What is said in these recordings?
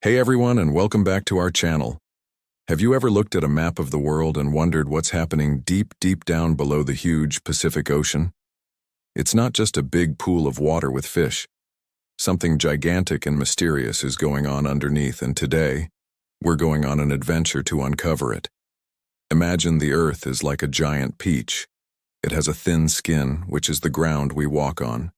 Hey everyone, and welcome back to our channel. Have you ever looked at a map of the world and wondered what's happening deep, deep down below the huge Pacific Ocean? It's not just a big pool of water with fish. Something gigantic and mysterious is going on underneath, and today, we're going on an adventure to uncover it. Imagine the Earth is like a giant peach. It has a thin skin, which is the ground we walk on.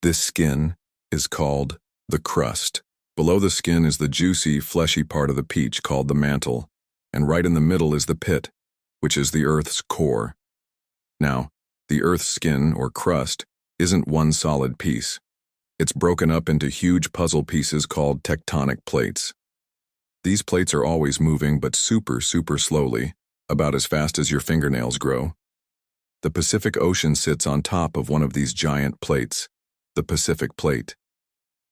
This skin is called the crust. Below the skin is the juicy, fleshy part of the peach called the mantle, and right in the middle is the pit, which is the Earth's core. Now, the Earth's skin, or crust, isn't one solid piece. It's broken up into huge puzzle pieces called tectonic plates. These plates are always moving, but super slowly, about as fast as your fingernails grow. The Pacific Ocean sits on top of one of these giant plates, the Pacific Plate.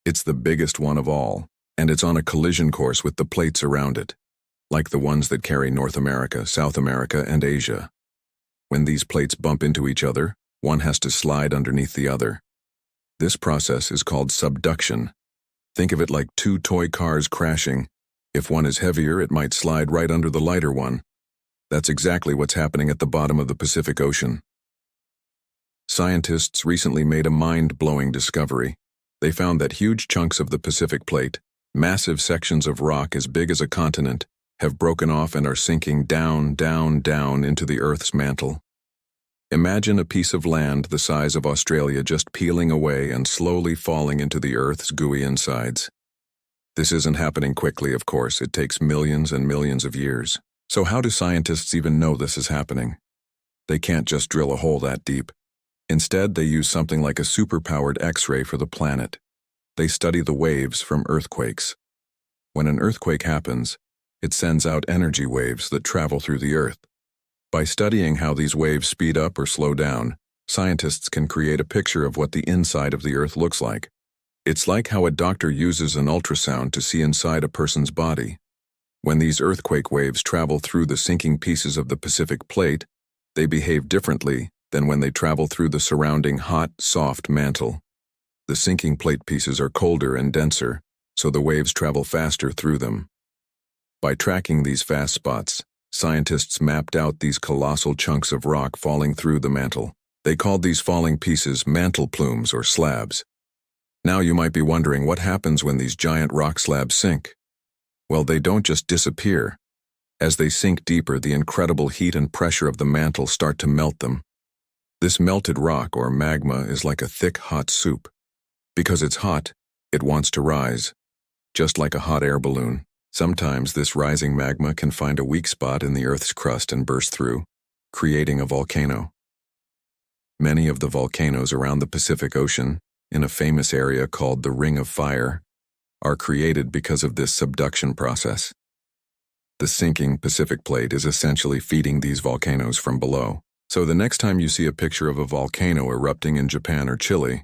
It's the biggest one of all, and it's on a collision course with the plates around it, like the ones that carry North America, South America, and Asia. When these plates bump into each other, one has to slide underneath the other. This process is called subduction. Think of it like two toy cars crashing. If one is heavier, it might slide right under the lighter one. That's exactly what's happening at the bottom of the Pacific Ocean. Scientists recently made a mind-blowing discovery. They found that huge chunks of the Pacific Plate, massive sections of rock as big as a continent, have broken off and are sinking down into the Earth's mantle. Imagine a piece of land the size of Australia just peeling away and slowly falling into the Earth's gooey insides. This isn't happening quickly, of course. It takes millions and millions of years. So how do scientists even know this is happening? They can't just drill a hole that deep. Instead, they use something like a super-powered X-ray for the planet. They study the waves from earthquakes. When an earthquake happens, it sends out energy waves that travel through the Earth. By studying how these waves speed up or slow down, scientists can create a picture of what the inside of the Earth looks like. It's like how a doctor uses an ultrasound to see inside a person's body. When these earthquake waves travel through the sinking pieces of the Pacific Plate, they behave differently than when they travel through the surrounding hot, soft mantle. The sinking plate pieces are colder and denser, so the waves travel faster through them. By tracking these fast spots, scientists mapped out these colossal chunks of rock falling through the mantle. They called these falling pieces mantle plumes or slabs. Now you might be wondering what happens when these giant rock slabs sink. Well, they don't just disappear. As they sink deeper, the incredible heat and pressure of the mantle start to melt them. This melted rock, or magma, is like a thick, hot soup. Because it's hot, it wants to rise, just like a hot air balloon. Sometimes this rising magma can find a weak spot in the Earth's crust and burst through, creating a volcano. Many of the volcanoes around the Pacific Ocean, in a famous area called the Ring of Fire, are created because of this subduction process. The sinking Pacific Plate is essentially feeding these volcanoes from below. So the next time you see a picture of a volcano erupting in Japan or Chile,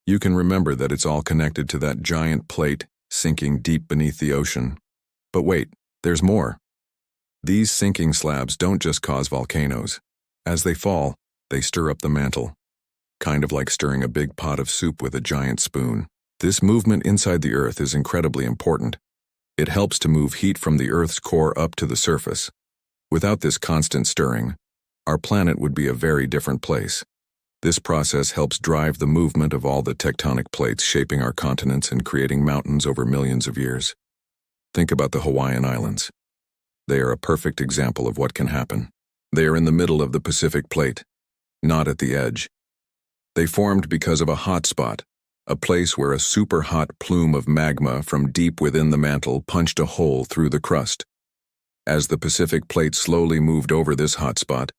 you can remember that it's all connected to that giant plate sinking deep beneath the ocean. But wait, there's more. These sinking slabs don't just cause volcanoes. As they fall, they stir up the mantle, kind of like stirring a big pot of soup with a giant spoon. This movement inside the Earth is incredibly important. It helps to move heat from the Earth's core up to the surface. Without this constant stirring, our planet would be a very different place. This process helps drive the movement of all the tectonic plates shaping our continents and creating mountains over millions of years. Think about the Hawaiian Islands. They are a perfect example of what can happen. They are in the middle of the Pacific Plate, not at the edge. They formed because of a hot spot, a place where a super hot plume of magma from deep within the mantle punched a hole through the crust. As the Pacific Plate slowly moved over this hot spot,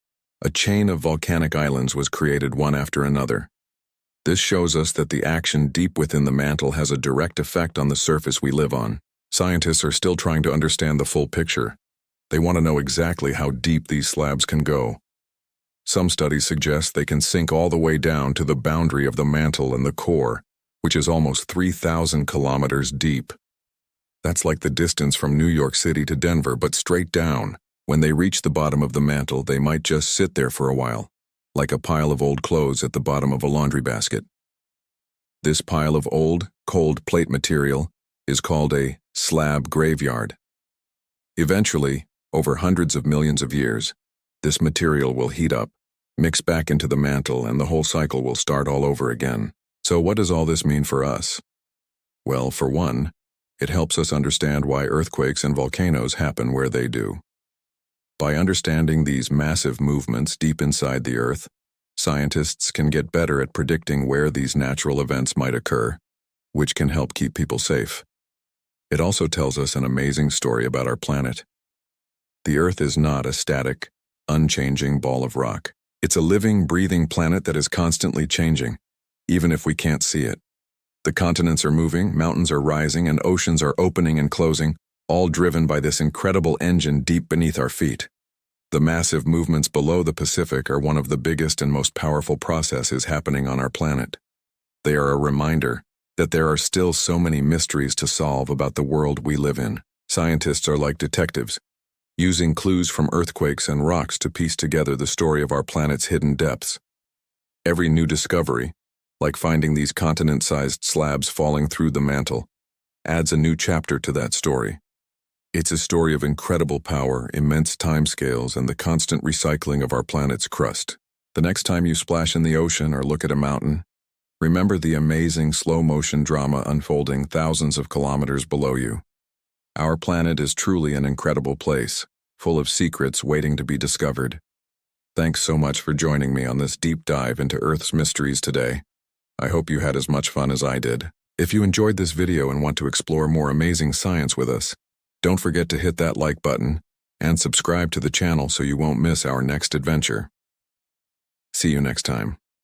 a chain of volcanic islands was created one after another. This shows us that the action deep within the mantle has a direct effect on the surface we live on. Scientists are still trying to understand the full picture. They want to know exactly how deep these slabs can go. Some studies suggest they can sink all the way down to the boundary of the mantle and the core, which is almost 3,000 kilometers deep. That's like the distance from New York City to Denver, but straight down. When they reach the bottom of the mantle, they might just sit there for a while, like a pile of old clothes at the bottom of a laundry basket. This pile of old, cold plate material is called a slab graveyard. Eventually, over hundreds of millions of years, this material will heat up, mix back into the mantle, and the whole cycle will start all over again. So what does all this mean for us? Well, for one, it helps us understand why earthquakes and volcanoes happen where they do. By understanding these massive movements deep inside the Earth, scientists can get better at predicting where these natural events might occur, which can help keep people safe. It also tells us an amazing story about our planet. The Earth is not a static, unchanging ball of rock. It's a living, breathing planet that is constantly changing, even if we can't see it. The continents are moving, mountains are rising, and oceans are opening and closing, all driven by this incredible engine deep beneath our feet. The massive movements below the Pacific are one of the biggest and most powerful processes happening on our planet. They are a reminder that there are still so many mysteries to solve about the world we live in. Scientists are like detectives, using clues from earthquakes and rocks to piece together the story of our planet's hidden depths. Every new discovery, like finding these continent-sized slabs falling through the mantle, adds a new chapter to that story. It's a story of incredible power, immense timescales, and the constant recycling of our planet's crust. The next time you splash in the ocean or look at a mountain, remember the amazing slow-motion drama unfolding thousands of kilometers below you. Our planet is truly an incredible place, full of secrets waiting to be discovered. Thanks so much for joining me on this deep dive into Earth's mysteries today. I hope you had as much fun as I did. If you enjoyed this video and want to explore more amazing science with us, don't forget to hit that like button and subscribe to the channel so you won't miss our next adventure. See you next time.